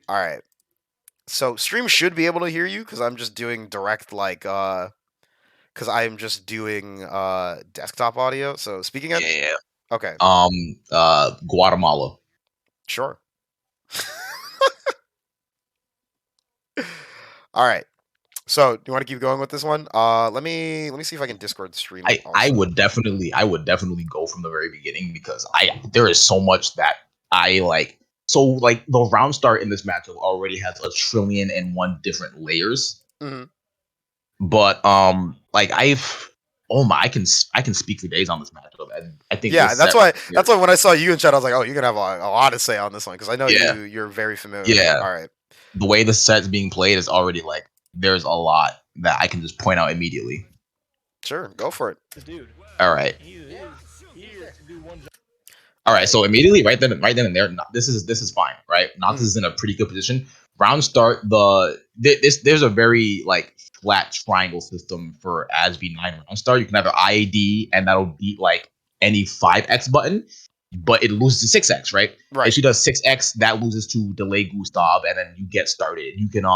All right. So stream should be able to hear you because I'm just doing direct because I'm just doing desktop audio. So speaking at Yeah. okay, Guatemala. sure. All right. So do you want to keep going with this one? Let me see if I can Discord stream. I would definitely go from the very beginning because there is so much that I like. So like the round start in this matchup already has 1,000,000,001 different layers. Mm-hmm. But like I can speak for days on this matchup, and I think that's why when I saw you in chat, I was like, oh, you're gonna have a lot to say on this one because I know you're very familiar. Yeah. All right. The way the set's being played is already like there's a lot that I can just point out immediately. Sure, go for it. Dude. All right. All right, so immediately right then and there, this is fine, right? Noctis is in a pretty good position. Round start, there's a very like flat triangle system for ASB9 round start. You can have an IAD and that'll beat like any 5x button, but it loses to 6x, right? Right. If she does 6x, that loses to delay Gustav, and then you get started. You can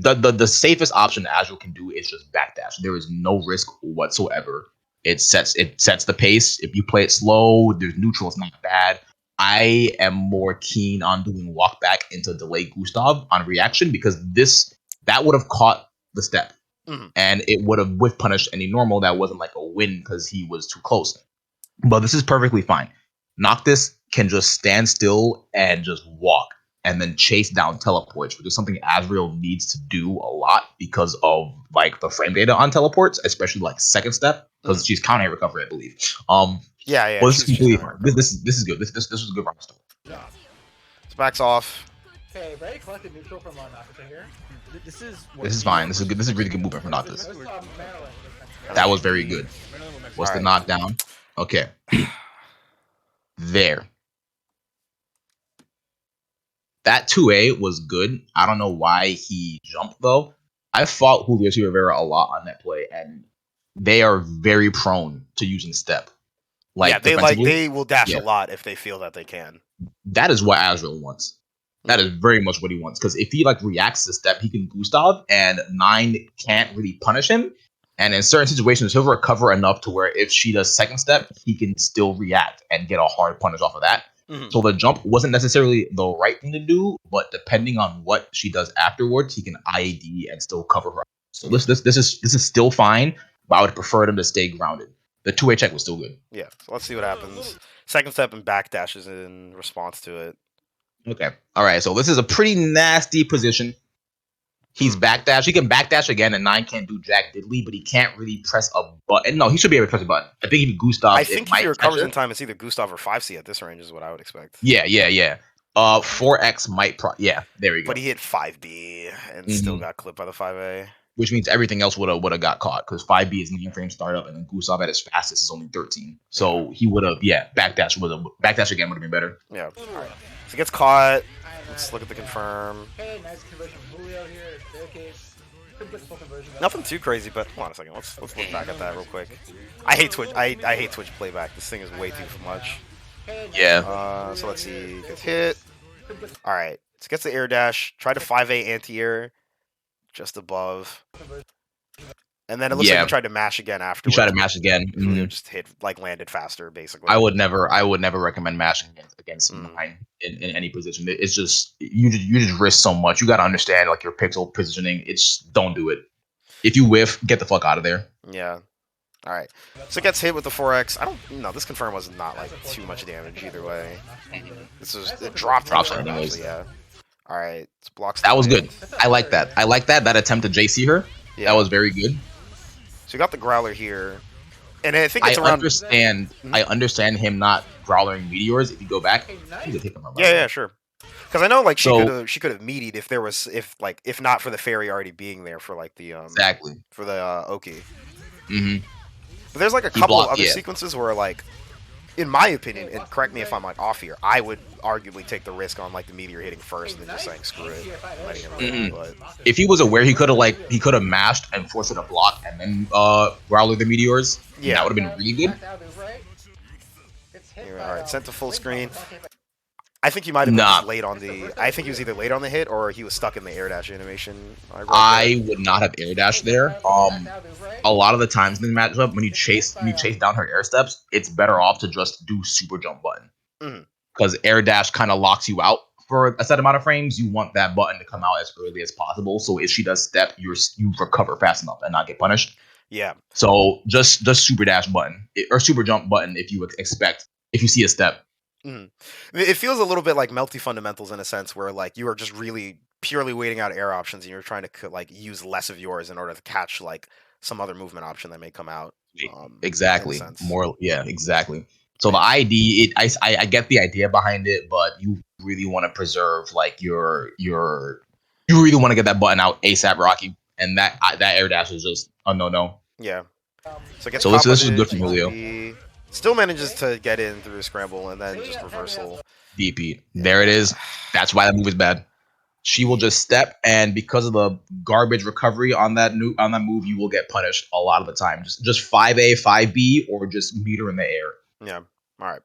the safest option Azure can do is just backdash. There is no risk whatsoever. It sets the pace. If you play it slow, there's neutral. It's not bad. I am more keen on doing walk back into delay Gustav on reaction because that would have caught the step, and it would have whiff punished any normal that wasn't like a win because he was too close. But this is perfectly fine. Noctis can just stand still and just walk and then chase down teleports, which is something Azrael needs to do a lot because of like the frame data on teleports, especially like second step, because she's counter recovery, I believe. Yeah. Well, this is good. This was a good round start. Yeah. This backs off. Okay, very collected neutral from Noctis here. This is fine. This is good. This is really good movement for Noctis. That was very good. What's the knockdown? Okay. There. That 2A was good. I don't know why he jumped though. I fought Juliocrivera a lot on that play, and they are very prone to using step. They will dash a lot if they feel that they can. That is what Azrael wants. That is very much what he wants. Because if he like reacts to step, he can Gustav, and 9 can't really punish him. And in certain situations, he'll recover enough to where if she does second step, he can still react and get a hard punish off of that. So the jump wasn't necessarily the right thing to do, but depending on what she does afterwards, he can IAD and still cover her. So this is still fine, but I would prefer them to stay grounded. The 2A check was still good. Yeah, so let's see what happens. Second step and backdashes in response to it. Okay. All right, so this is a pretty nasty position. He's backdash. He can backdash again, and 9 can't do jack diddly, but he can't really press a button. No, he should be able to press a button. I think if Gustav, I think if he recovers in time, it's either Gustav or 5C at this range is what I would expect. Yeah. 4X might yeah, there we go. But he hit 5B and still got clipped by the 5A. Which means everything else would have got caught because 5B is mainframe startup, and then Gustav at his fastest is only 13. So he would have, backdash again would have been better. Yeah. All right. So he gets caught. Let's look at the confirm. Okay, nice conversion from Julio here. Staircase. Nothing too crazy, but hold on a second. Let's look back at that real quick. I hate Twitch. I hate Twitch playback. This thing is way too much. Yeah. So let's see. Gets hit. All right. So gets the air dash. Try to 5A anti-air. Just above. And then it looks like he tried to mash again afterwards. He tried to mash again. Just landed faster, basically. I would never recommend mashing against 9 in any position. It's just you just risk so much. You got to understand like your pixel positioning. Don't do it. If you whiff, get the fuck out of there. Yeah. All right. So it gets hit with the 4X. This confirm was not like too much damage either way. It dropped. Actually, yeah. All right. Blocks. That was good. I like that. That attempt to JC her. Yeah. That was very good. So you got the Growler here, and I think it's around. I understand him not Growlering meteors. If you go back, he could take them. Yeah, sure. Because I know like she could have meatied if not for the fairy already being there for like the exactly for the Oki. But there's like a couple of other sequences where like, in my opinion, and correct me if I'm like off here, I would arguably take the risk on like the meteor hitting first and then just saying screw it, and letting him win. But if he was aware, he could have mashed and forced it to block and then Growler the meteors. Yeah, that would have been really good. All right, sent to full screen. I think he might have been Nah, just late on the. I think he was either late on the hit or he was stuck in the air dash animation. I would not have air dash there. A lot of the times in the matchup, when you chase down her air steps, it's better off to just do super jump button because air dash kind of locks you out for a set amount of frames. You want that button to come out as early as possible, so if she does step, you recover fast enough and not get punished. Yeah. So just super dash button or super jump button if you see a step. It feels a little bit like Melty Fundamentals in a sense where like you are just really purely waiting out air options and you're trying to like use less of yours in order to catch like some other movement option that may come out. Exactly. More, yeah, exactly. So the ID, I get the idea behind it, but you really want to preserve like you really want to get that button out ASAP, Rocky, and that air dash is just a no. Yeah. So this is good from Julio. Still manages to get in through a scramble and then just reversal. DP. There it is. That's why that move is bad. She will just step, and because of the garbage recovery on that move, you will get punished a lot of the time. Just 5A, 5B, or just meet her in the air. Yeah. All right.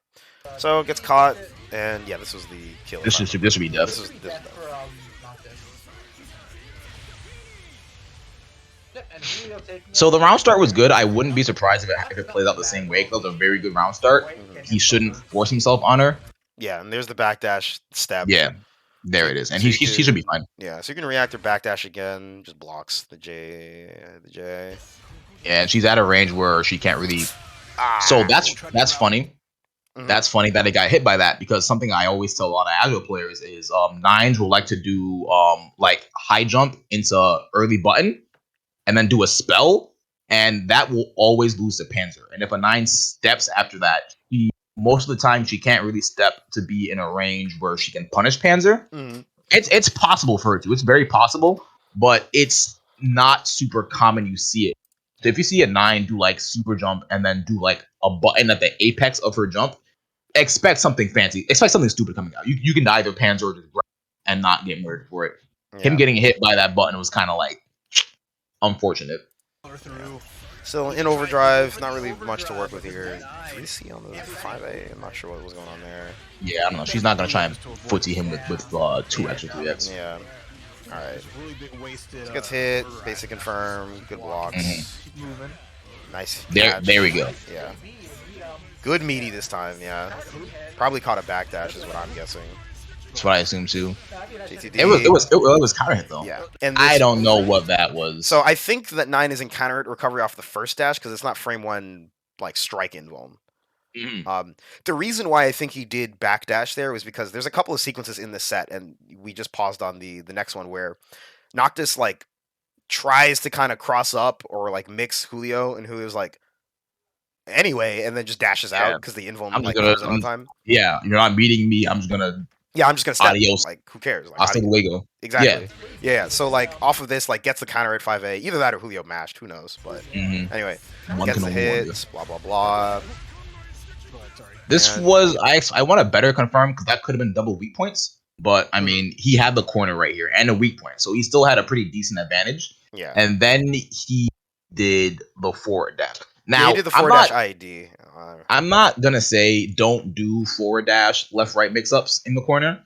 So it gets caught, and yeah, this was the kill. This should be death. This was death. So the round start was good. I wouldn't be surprised if it plays out the same way. It was a very good round start. He shouldn't force himself on her. Yeah, and there's the backdash step. Yeah, there it is, and he should be fine. Yeah, so you can react or backdash again. Just blocks the J. Yeah, and she's at a range where she can't really. So that's funny. That's funny that it got hit by that, because something I always tell a lot of agile players is nines will like to do like high jump into early button and then do a spell, and that will always lose to Panzer. And if a 9 steps after that, most of the time she can't really step to be in a range where she can punish Panzer. It's possible for her to. It's very possible, but it's not super common you see it. So if you see a 9 do like super jump and then do like a button at the apex of her jump, expect something fancy. Expect something stupid coming out. You can either Panzer or just grab and not get murdered for it. Yeah. Him getting hit by that button was kind of like unfortunate. Still in overdrive, not really much to work with here. 3C on the 5A, I'm not sure what was going on there. Yeah, I don't know. She's not going to try and footsie him with 2x or 3x. Yeah. Alright. Gets hit, basic confirm, good blocks. Nice. There we go. Yeah. Good meaty this time, yeah. Probably caught a backdash is what I'm guessing. That's what I assume too. GTD. It was counter hit though. Yeah, and I don't know what that was. So I think that 9 is in counter hit recovery off the first dash because it's not frame 1 like strike in zone. The reason why I think he did backdash there was because there's a couple of sequences in this set, and we just paused on the next one where Noctis like tries to kind of cross up or like mix Julio, and Julio's like anyway, and then just dashes out because the invuln like comes in on time. Yeah, you're not beating me. I'm just gonna step. Adios. Like, who cares? Like, hasta luego. Exactly. Yeah. So, like, off of this, like, gets the counter at 5A. Either that or Julio mashed. Who knows? But anyway, gets the hits. Blah blah blah. This was I want to better confirm because that could have been double weak points. But I mean, he had the corner right here and a weak point, so he still had a pretty decent advantage. Yeah. And then he did the forward dash. Now he did the forward dash IED. I'm not gonna say don't do forward dash left right mix ups in the corner,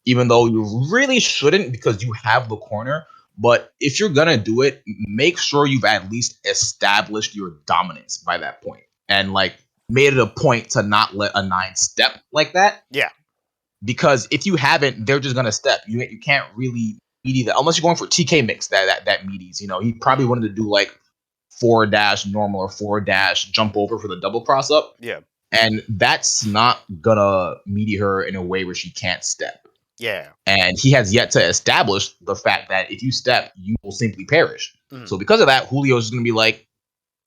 even though you really shouldn't because you have the corner. But if you're gonna do it, make sure you've at least established your dominance by that point and like made it a point to not let a 9 step like that. Yeah. Because if you haven't, they're just gonna step. You can't really meaty that unless you're going for TK mix that meaties. You know, he probably wanted to do like forward dash normal or forward dash jump over for the double cross up. Yeah. And that's not gonna meaty her in a way where she can't step. Yeah. And he has yet to establish the fact that if you step, you will simply perish. So because of that, Julio's gonna be like,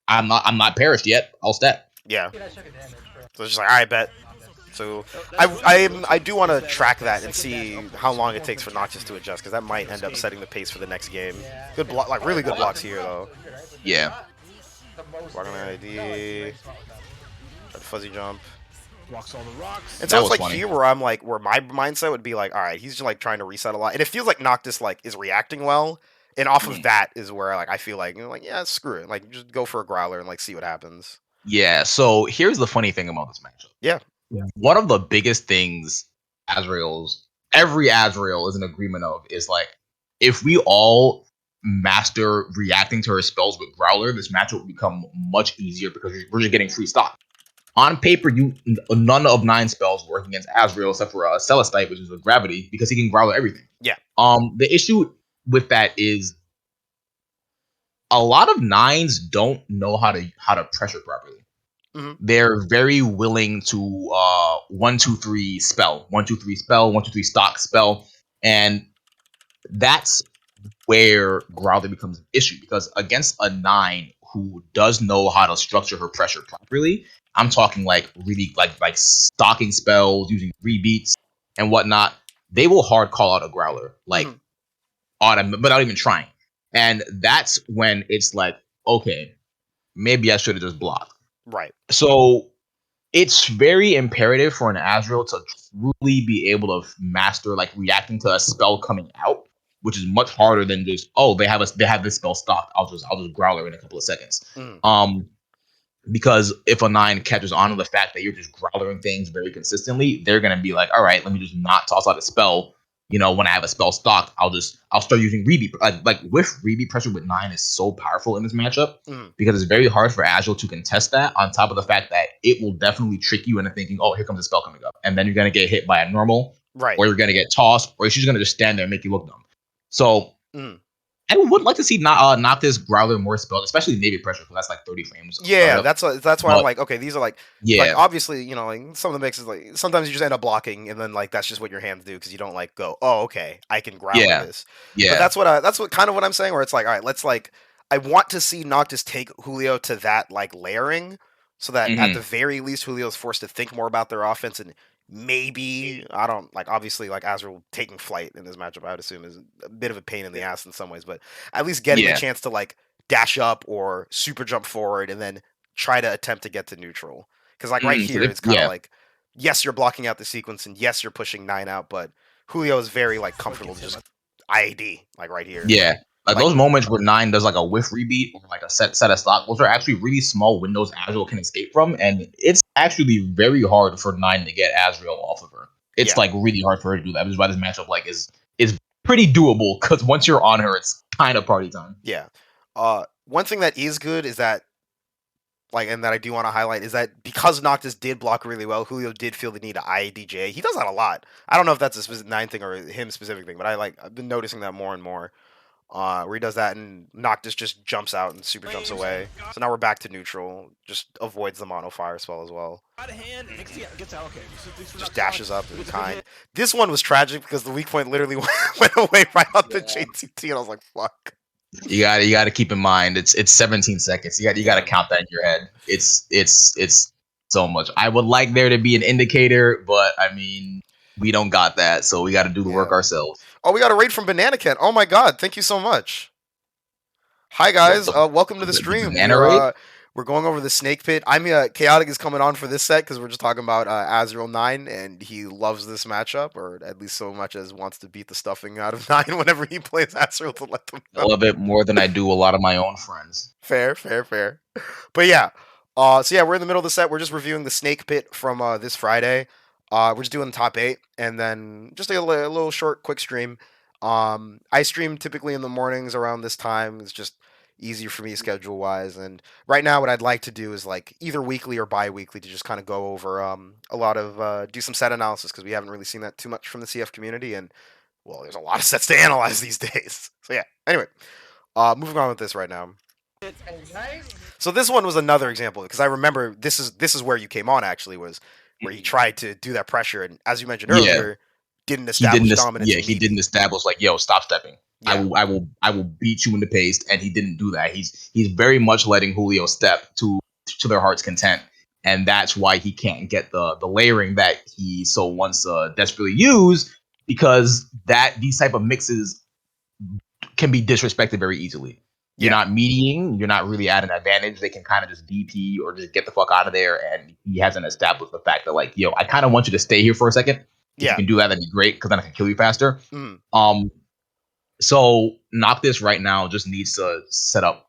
I'm not perished yet. I'll step. Yeah. So it's just like, I bet. So I do want to track that and see how long it takes for Noctis to adjust because that might end up setting the pace for the next game. Good block, like really good blocks here though. Yeah. Blocking ID. Try to fuzzy jump. Walks all the rocks. And so it's like funny. Here where I'm like, where my mindset would be like, all right, he's just like trying to reset a lot, and it feels like Noctis like is reacting well, and off of that is where like I feel like, you know, like yeah, screw it, like just go for a growler and like see what happens. Yeah. So here's the funny thing about this matchup. Yeah. One of the biggest things every Azrael is in agreement of is like, if we all master reacting to her spells with Growler, this matchup will become much easier because we're just getting free stock. On paper, none of 9 spells work against Azrael except for Celestite, which is with Gravity, because he can Growler everything. Yeah. The issue with that is a lot of 9s don't know how to pressure properly. Mm-hmm. They're very willing to 1-2-3 spell, 1-2-3 spell, 1-2-3 stock spell, and that's where Growler becomes an issue, because against a 9 who does know how to structure her pressure properly, I'm talking like really like stocking spells, using rebeats and whatnot, they will hard call out a Growler like without even trying. And that's when it's like, okay, maybe I should have just blocked. Right. So it's very imperative for an Azrael to truly be able to master like reacting to a spell coming out, which is much harder than just, oh, they have this spell stocked, I'll just Growler in a couple of seconds. Because if a 9 catches on to the fact that you're just growlering things very consistently, they're gonna be like, all right, let me just not toss out a spell. You know, when I have a spell stocked, I'll start using rebeat. Like with rebeat pressure with 9 is so powerful in this matchup because it's very hard for Azrael to contest that. On top of the fact that it will definitely trick you into thinking, oh, here comes a spell coming up, and then you're gonna get hit by a normal, right, or you're gonna get tossed, or she's gonna just stand there and make you look dumb. So. I would like to see Noctis Growler more spells, especially Navy pressure, because that's like 30 frames. Yeah, that's why I'm like, okay, these are like, like obviously, you know, like some of the mixes, like sometimes you just end up blocking, and then like that's just what your hands do because you don't like go, oh, okay, I can Growler this. Yeah, but that's what kind of what I'm saying, where it's like, all right, let's like, I want to see Noctis take Julio to that like layering, so that at the very least Julio's forced to think more about their offense, and maybe I don't like, obviously like Azrael taking flight in this matchup I would assume is a bit of a pain in the ass in some ways, but at least getting a chance to like dash up or super jump forward and then try to attempt to get to neutral, because like right here it's kind of like, yes, you're blocking out the sequence and yes, you're pushing 9 out, but Julio is very like comfortable just IAD like right here. Like those moments where 9 does like a whiff rebeat or like a set of stock, those are actually really small windows Azrael can escape from, and it's actually very hard for 9 to get Azrael off of her. It's like really hard for her to do that, which is why this matchup like is pretty doable, because once you're on her, it's kind of party time. Yeah. One thing that is good is that, like, and that I do want to highlight is that because Noctis did block really well, Julio did feel the need to IADJ. He does that a lot. I don't know if that's a specific 9 thing or him specific thing, but I've been noticing that more and more. Where he does that and Noctis just jumps out and super jumps away. So now we're back to neutral. Just avoids the mono fire spell as well. Just dashes up in kind. This one was tragic because the weak point literally went away right on the JTT, and I was like, fuck. You gotta keep in mind it's 17 seconds. You gotta count that in your head. It's so much. I would like there to be an indicator, but I mean, we don't got that, so we got to do the work ourselves. Oh, we got a raid from Banana Cat. Oh my god, thank you so much. Hi guys, welcome to the stream. We're going over the Snake Pit. Chaotic is coming on for this set because we're just talking about Azrael 9, and he loves this matchup, or at least so much as wants to beat the stuffing out of 9 whenever he plays Azrael to let them know. A little bit more than I do a lot of my own friends. Fair. But yeah, so yeah, we're in the middle of the set. We're just reviewing the Snake Pit from this Friday. We're just doing the top 8, and then just a little short, quick stream. I stream typically in the mornings around this time. It's just easier for me schedule-wise. And right now, what I'd like to do is like either weekly or bi-weekly to just kind of go over a lot of do some set analysis, because we haven't really seen that too much from the CF community, and well, there's a lot of sets to analyze these days. So yeah. Anyway, moving on with this right now. So this one was another example, because I remember this is where you came on actually, was where he tried to do that pressure, and as you mentioned earlier, didn't establish dominance. Yeah, he didn't establish like, yo, stop stepping. Yeah. I will beat you in the pace, and he didn't do that. He's very much letting Julio step to their heart's content, and that's why he can't get the layering that he so wants desperately use, because these type of mixes can be disrespected very easily. You're not mediating, you're not really at an advantage. They can kind of just DP or just get the fuck out of there, and he hasn't established the fact that like, yo, I kind of want you to stay here for a second. If you can do that, that'd be great, because then I can kill you faster. So Noctis right now just needs to set up,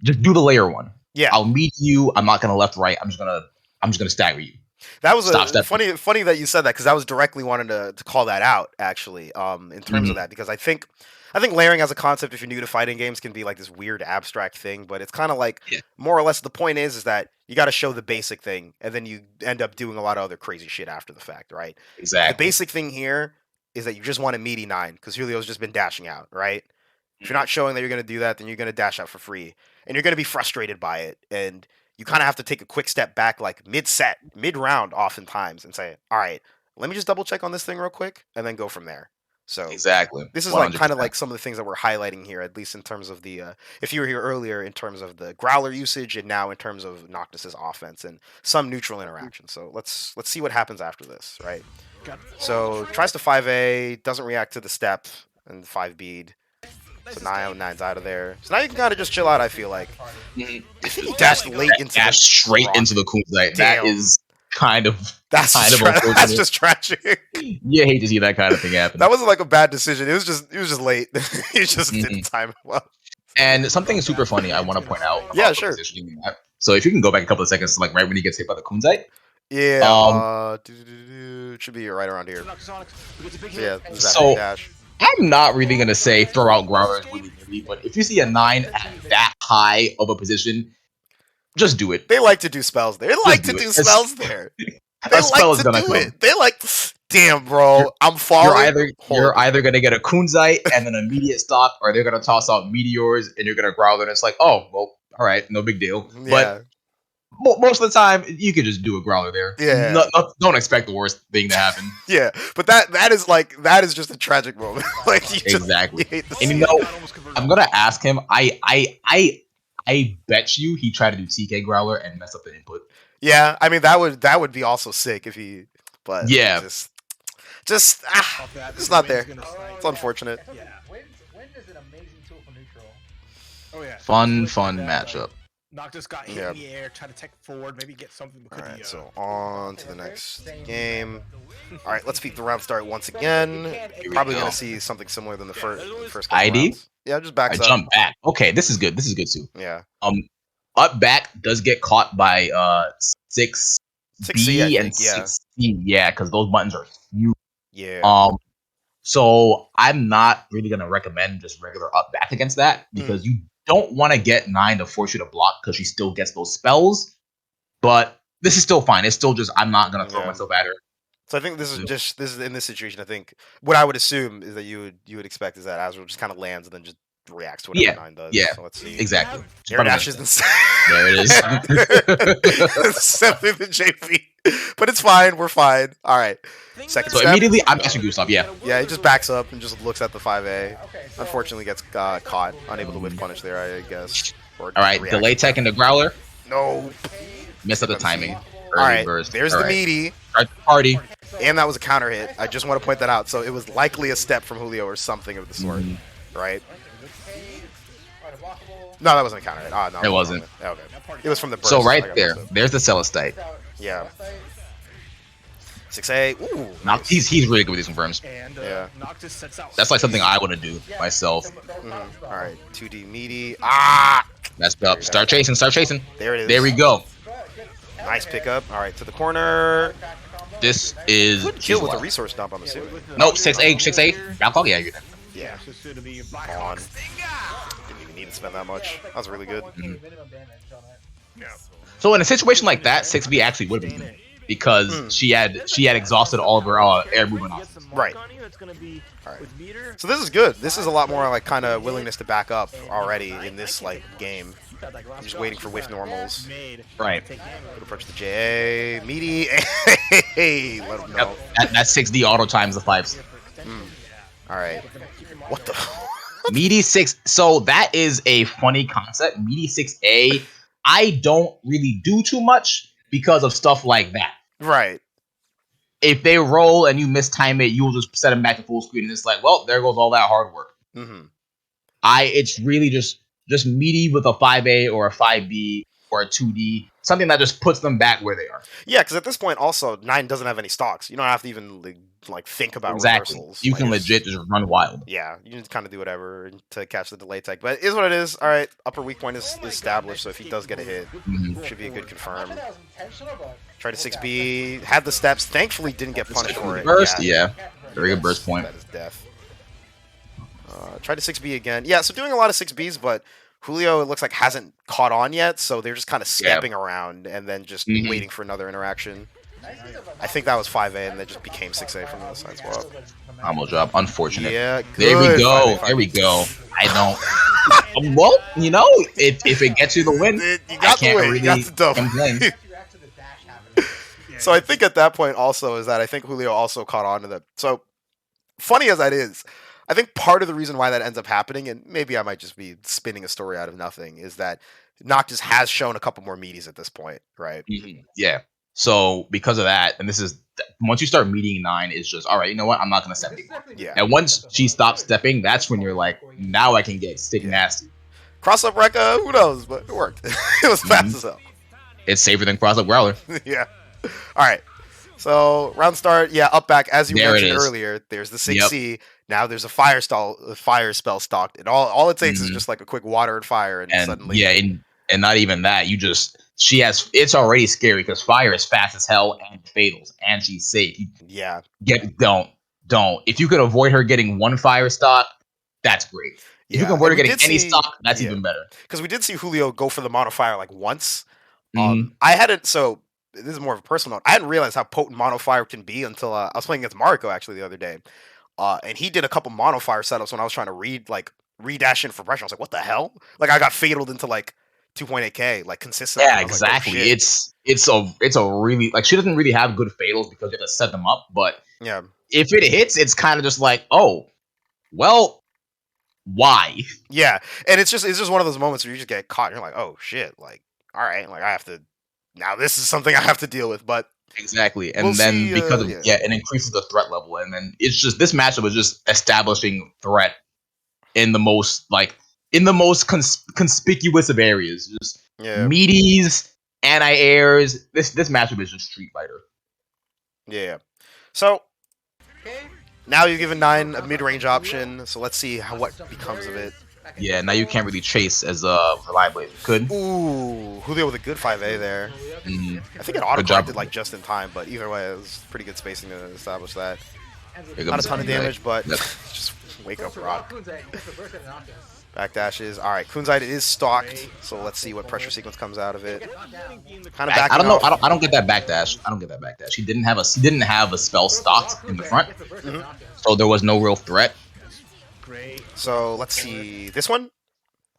just do the layer one. Yeah, I'll meet you. I'm not gonna left right. I'm just gonna stagger you. That was Stop funny that you said that, because I was directly wanting to call that out actually. In terms of that, because I think layering as a concept, if you're new to fighting games, can be like this weird abstract thing, but it's kind of like more or less the point is that you got to show the basic thing, and then you end up doing a lot of other crazy shit after the fact, right? Exactly. The basic thing here is that you just want a meaty 9 because Julio's just been dashing out, right? If you're not showing that you're going to do that, then you're going to dash out for free, and you're going to be frustrated by it, and you kind of have to take a quick step back, like mid-set, mid-round, oftentimes, and say, "All right, let me just double check on this thing real quick," and then go from there. So Exactly. this is like 100%. kind of like some of the things that we're highlighting here, at least in terms of the. If you were here earlier, in terms of the growler usage, and now in terms of Noctis's offense and some neutral interaction. So let's see what happens after this, right? So tries to 5A, doesn't react to the step and 5 bead. So 9's out of there. So now you can kind of just chill out, I feel like. If he dashed late into dash straight into the kunzite. That is kind of unfortunate. That's just tragic. You hate to see that kind of thing happen. That wasn't like a bad decision. It was just late. He just didn't time it well. And something super funny I want to point out. Yeah, sure. So if you can go back a couple of seconds, like right when he gets hit by the kunzite. Yeah. It should be right around here. Yeah. So dash. I'm not really gonna say throw out growlers willy-nilly, but if you see a 9 at that high of a position, just do it. They like to do spells there. They like to do spells there. They like to do it. They like, damn, bro, I'm falling. You're either gonna get a kunzite and an immediate stop, or they're gonna toss out meteors and you're gonna growler, and it's like, oh, well, all right, no big deal. Yeah. But most of the time, you can just do a growler there. Yeah. Don't expect the worst thing to happen. Yeah, but that is just a tragic moment. Like exactly. You hate to and see you know, it. I'm gonna ask him. I bet you he tried to do TK growler and mess up the input. Yeah, I mean that would be also sick if he. But yeah, just it's not there. It's unfortunate. Yeah. Wind is an amazing tool for neutral. Oh yeah. Fun matchup. Noctis got hit in the air, try to tech forward, maybe get something. Alright, so on to the next game. Alright, let's peek the round start once again. Probably going to see something similar than the first couple ID? rounds. Yeah, just backs up. Jump back. Okay, this is good. This is good too. Yeah. Up back does get caught by 6B and 6C. Yeah, because those buttons are huge. Yeah. So I'm not really gonna recommend just regular up back against that because you don't want to get 9 to force you to block because she still gets those spells. But this is still fine. It's still just I'm not gonna throw myself at her. So I think this is in this situation. I think what I would assume is that you would expect is that Azrael just kind of lands and then just reacts to whatever 9 does. Yeah. So let's see. Exactly. Air dash is insane. There it is. Simply the JP. But it's fine. We're fine. All right. Second so step. Immediately, I'm actually Gustav. Yeah. Yeah, he just backs up and just looks at the 5A. Unfortunately, gets caught, unable to whiff punish there, I guess. All right, delay tech into growler. No. Missed up the timing. All right, there's the meaty. Start the party. And that was a counter hit. I just want to point that out. So it was likely a step from Julio or something of the sort, right? No, that wasn't a counter hit. Oh, no, it wasn't. Okay. It was from the burst. So right there's the Celestite. Yeah. 6A. Ooh. Nice. He's really good with these confirms. And, Noctis sets out. That's like something I want to do myself. All right, 2D meaty. Ah. Messed up. Start chasing. There it is. There we go. Nice pickup. All right, to the corner. This is good kill with a resource dump, I'm assuming. Nope, 6A. Balcog, yeah, you're done. Yeah. On. Didn't even need to spend that much. That was really good. So in a situation like that, 6B actually would have been good because she had exhausted all of her air movement options. Right. Alright. So this is good. This is a lot more like kind of willingness to back up already in this like game. I'm just waiting for whiff normals. Right. Good approach to JA. Meaty. Hey, let him know. Yep. That 6D auto times the 5s. Alright. What the? Meaty 6. So that is a funny concept. Meaty 6A. I don't really do too much because of stuff like that. Right. If they roll and you mistime it, you'll just set them back to full screen, and it's like, well, there goes all that hard work. It's really just meaty with a 5A or a 5B or a 2D something that just puts them back where they are. Yeah, because at this point, also 9 doesn't have any stocks. You don't have to even like think about Exactly. reversals. You like, can legit just run wild. Yeah, you can kind of do whatever to catch the delay tech, but it is what it is. All right, upper weak point is established, so if he does get a hit, should be a good confirm. Tried to 6B, had the steps. Thankfully, didn't get punished for it. Burst, yeah. Very good burst point. That is death. Tried to 6B again. Yeah, so doing a lot of 6Bs, but Julio, it looks like, hasn't caught on yet, so they're just kind of stepping around and then just waiting for another interaction. I think that was 5A, and then just became 6A from the other side swap. Combo drop. Unfortunate. Yeah, there we good. go. There we go. I don't. Well, you know, if it gets you the win, you got I can't the win. really You got the dub. complain. So I think at that point also is that I think Julio also caught on to that. So funny as that is, I think part of the reason why that ends up happening, and maybe I might just be spinning a story out of nothing, is that Noctis has shown a couple more meaties at this point, right? Yeah. So because of that, and this is once you start meeting 9, it's just all right. You know what? I'm not gonna step anymore. Yeah. And once she stops stepping, that's when you're like, now I can get stick nasty. Cross up Rekka, who knows? But it worked. It was fast as hell. It's safer than cross up Growler. Yeah. All right. So round start, yeah, up back as you There it mentioned is. earlier. There's the 6C. Now there's a fire spell stocked, and all it takes is just like a quick water and fire, and suddenly and not even that. It's already scary because fire is fast as hell and fatals, and she's safe. Yeah. Don't. If you could avoid her getting 1 fire stock, that's great. If you can avoid her getting any stock, that's even better. Because we did see Julio go for the mono fire like once. I hadn't. So this is more of a personal note. I hadn't realized how potent mono fire can be until I was playing against Mariko actually the other day, and he did a couple mono fire setups when I was trying to redash in for pressure. I was like, what the hell? Like I got fataled into like 2.8k like consistently. Yeah, exactly. Like, oh, it's a really like she doesn't really have good fatals because you have to set them up. But yeah, if it hits, it's kind of just like, oh, well, why? Yeah, and it's just one of those moments where you just get caught. And you're like, oh shit, like all right, like I have to. Now this is something I have to deal with, but exactly, and then because of it increases the threat level, and then it's just this matchup was just establishing threat in the most conspicuous of areas, just meaties, anti-airs. This matchup is just Street Fighter. Yeah. So now you've given 9 a mid-range option, so let's see what becomes of it. Yeah, now you can't really chase as reliably as you could. Ooh, Julio with a good 5A there. I think it auto-corrected like just in time, but either way, it was pretty good spacing to establish that. Not a ton of damage, but just wake up rock. Backdashes. All right, Kunzite is stalked, so let's see what pressure sequence comes out of it. Kind of I don't know. I don't get that backdash. He didn't have a spell stocked in the front, so there was no real threat. So let's see this one.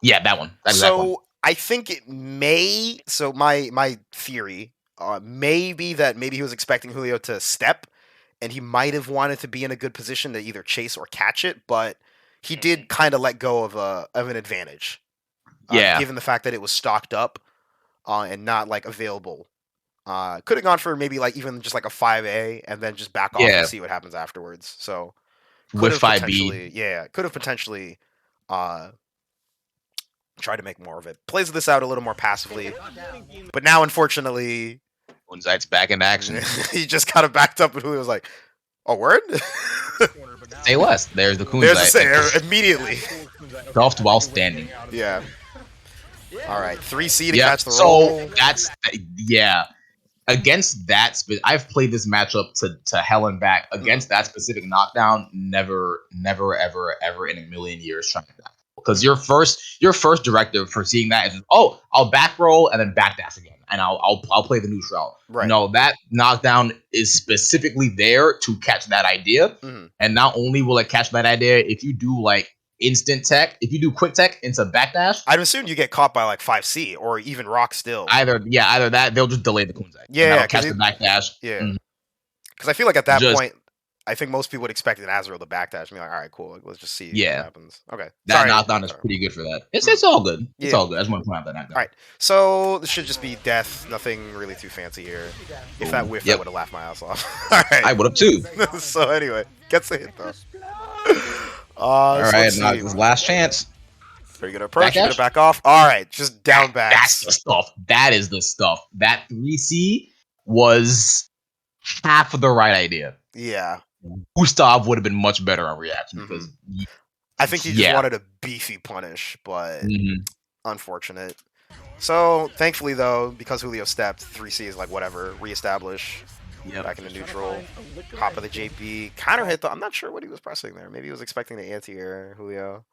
Yeah, that one. So I think it may. So my theory may be that maybe he was expecting Julio to step, and he might have wanted to be in a good position to either chase or catch it, but he did kind of let go of an advantage. Given the fact that it was stocked up and not like available. Could have gone for maybe like even just like a 5A and then just back off and see what happens afterwards. So. With 5B. Yeah, could have potentially tried to make more of it. Plays this out a little more passively. But now, unfortunately... Kunzite's back in action. He just kind of backed up and Julio was like, oh, word? Say less. There's the Kunzite. There's the immediately. Golfed while standing. Yeah. All right, 3C to catch the roll. So, that's... Yeah. Against that, I've played this matchup to hell and back. Against that specific knockdown, never, ever in a million years trying that. Because your first directive for seeing that is, oh, I'll back roll and then backdash again, and I'll play the neutral. Right. No, that knockdown is specifically there to catch that idea, and not only will it catch that idea, if you do like instant tech, if you do quick tech into backdash, I'd assume you get caught by like 5C or even rock still. Either that, they'll just delay the Kunzite. Yeah, catch the backdash. Yeah, because I feel like at that point, I think most people would expect an Azrael to backdash. Be like, all right, cool, let's just see what happens. Okay, that knockdown is pretty good for that. It's all good. It's all good. I just want to point out that knockdown. All right, so this should just be death. Nothing really too fancy here. If that whiffed, I would have laughed my ass off. All right, I would have too. So anyway, gets a hit though. All right, now this last chance. Are you gonna approach? You're gonna back off? Alright, just down backs. That's the stuff. That is the stuff. That 3C was half of the right idea. Yeah. Gustav would have been much better on reaction because I think he just wanted a beefy punish, but unfortunate. So thankfully though, because Julio stepped, 3C is like whatever, reestablish. Back into neutral. Hop of the JP. Counter hit though. I'm not sure what he was pressing there. Maybe he was expecting the anti-air, Julio.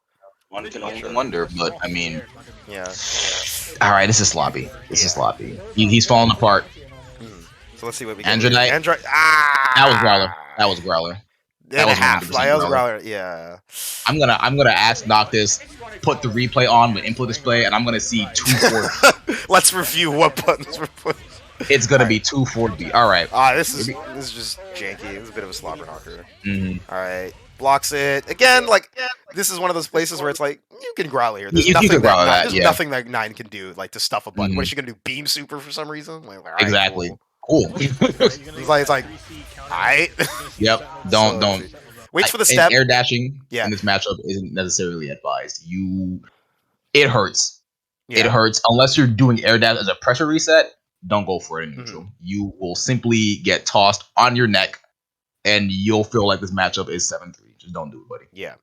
One can only wonder, but I mean, yeah. All right, this is sloppy. This is sloppy. He's falling apart. So let's see what we get. Andronite. That was Growler. That was Growler. That was 100% Growler. Yeah. I'm gonna ask Noctis, put the replay on with input display, and I'm gonna see 240. Let's review what buttons were put. It's gonna be 240. All right. This is just janky. It's a bit of a slobber knocker. All right. Blocks it again. Like this is one of those places where it's like you can growl here. There's nothing that, nothing that 9 can do like to stuff a button. What is she gonna do? Beam super for some reason? Like, right, exactly. Cool. It's like, alright. Yep. Don't. Wait for the step. Air dashing in this matchup isn't necessarily advised. It hurts. Yeah. It hurts unless you're doing air dash as a pressure reset. Don't go for it in neutral. You will simply get tossed on your neck, and you'll feel like this matchup is 7-3. Just don't do it, buddy. Yeah.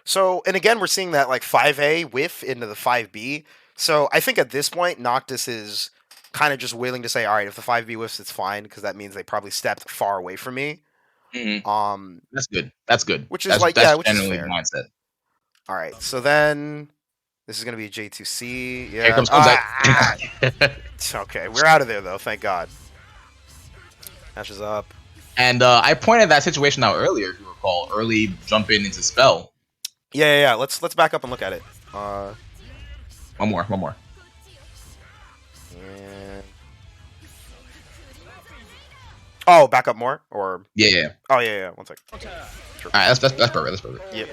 So, and again, we're seeing that like 5A whiff into the 5B. So I think at this point, Noctis is kind of just willing to say, all right, if the 5B whiffs, it's fine, because that means they probably stepped far away from me. That's good. That's good. Which is which is fair. Mindset. All right. So then this is going to be a J2C. Yeah. Here comes okay. We're out of there, though. Thank God. Matches up. And I pointed that situation out earlier, if you recall. Early jump in into spell. Yeah. Let's back up and look at it. One more. And... Oh, back up more? Or yeah. Oh yeah. 1 sec. Sure. Alright, that's perfect. Yep.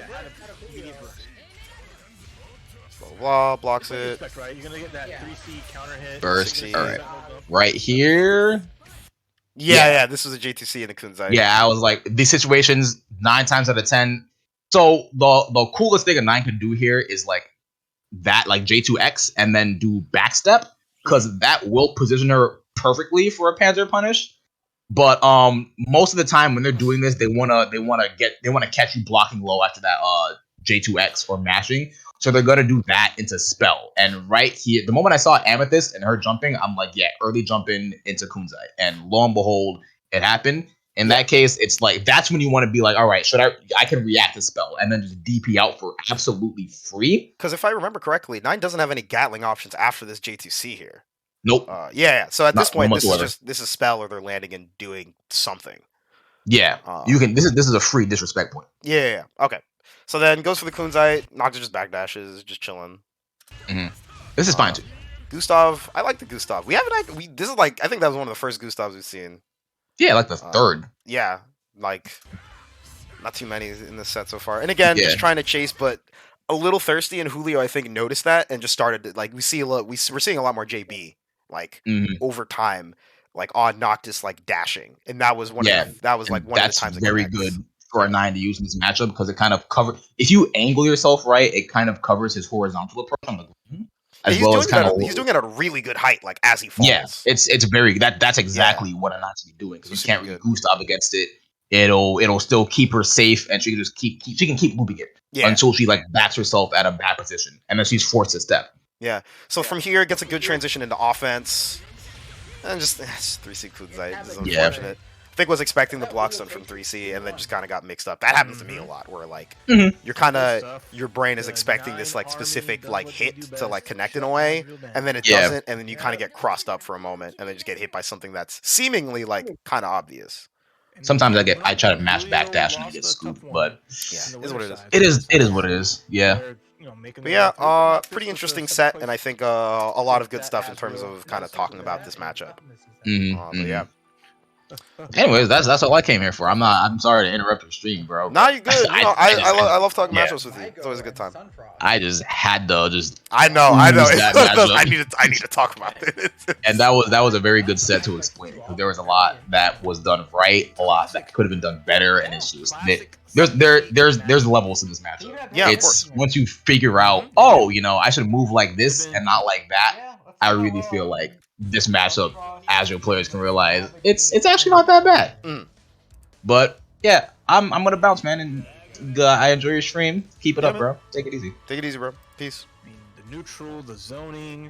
Blah, blocks it. Right? You're gonna get that 3C counter hit. Burst. Alright. Right here. Yeah, this was a J2C in the Kunzai. Yeah, I was like, these situations, 9 times out of 10. So the coolest thing a 9 can do here is like that, like J2X, and then do backstep, because that will position her perfectly for a Panzer punish. But most of the time when they're doing this, they wanna catch you blocking low after that J2X or mashing. So they're gonna do that into spell. And right here, the moment I saw Amethyst and her jumping, I'm like, yeah, early jumping into Kunzai. And lo and behold, it happened. In that case, it's like that's when you want to be like, all right, I can react to spell and then just DP out for absolutely free. Because if I remember correctly, 9 doesn't have any Gatling options after this J2C here. Nope. Yeah. So at this point, this is spell, or they're landing and doing something. Yeah. You can. This is a free disrespect point. Yeah. Okay. So then goes for the Kunzai. Noctis just backdashes, just chilling. This is fine too. Gustav, I like the Gustav. This is like, I think that was one of the first Gustavs we've seen. Yeah, like the third. Yeah, like not too many in this set so far. And again, just trying to chase, but a little thirsty. And Julio, I think, noticed that and just started to, like, we're seeing a lot more JB like over time, like on Noctis like dashing, and that was one of the times. That's very good for a 9 to use in this matchup, because it kind of covers, if you angle yourself right, it kind of covers his horizontal approach. I'm like, he's doing it at a really good height, like as he falls. Yeah, it's very that's exactly what a 9 should be doing, because you can't really Gustav against it. It'll still keep her safe, and she can just keep looping it until she like backs herself at a bad position, and then she's forced to step. Yeah. So from here, it gets a good transition into offense, and just 3C Kunzai. This is unfortunate. I think was expecting the block stun from 3C, and then just kind of got mixed up. That happens to me a lot, where like your brain is expecting this like specific like hit to like connect in a way, and then it doesn't, and then you kind of get crossed up for a moment, and then just get hit by something that's seemingly like kind of obvious. Sometimes I try to mash backdash and I get scooped, but yeah, is what it is. It is what it is. Yeah. But yeah, pretty interesting set, and I think a lot of good stuff in terms of kind of talking about this matchup. But yeah. Anyways, that's all I came here for. I'm sorry to interrupt your stream, bro. Nah, you good. You know, I love talking yeah. matchups with you. It's always a good time. I just had to just. I know. That It's matchup. I need to talk about it. And that was a very good set to explain because there was a lot that was done right, a lot that could have been done better, and it's just there's levels to this matchup. Yeah, It's once you figure out, oh, you know, I should move like this and not like that. I really feel like this matchup, Azure players can realize it's actually not that bad. Mm. But yeah, I'm gonna bounce, man, and I enjoy your stream. Keep it up, man. bro. Take it easy. Take it easy, bro. Peace. I mean, the neutral, the zoning.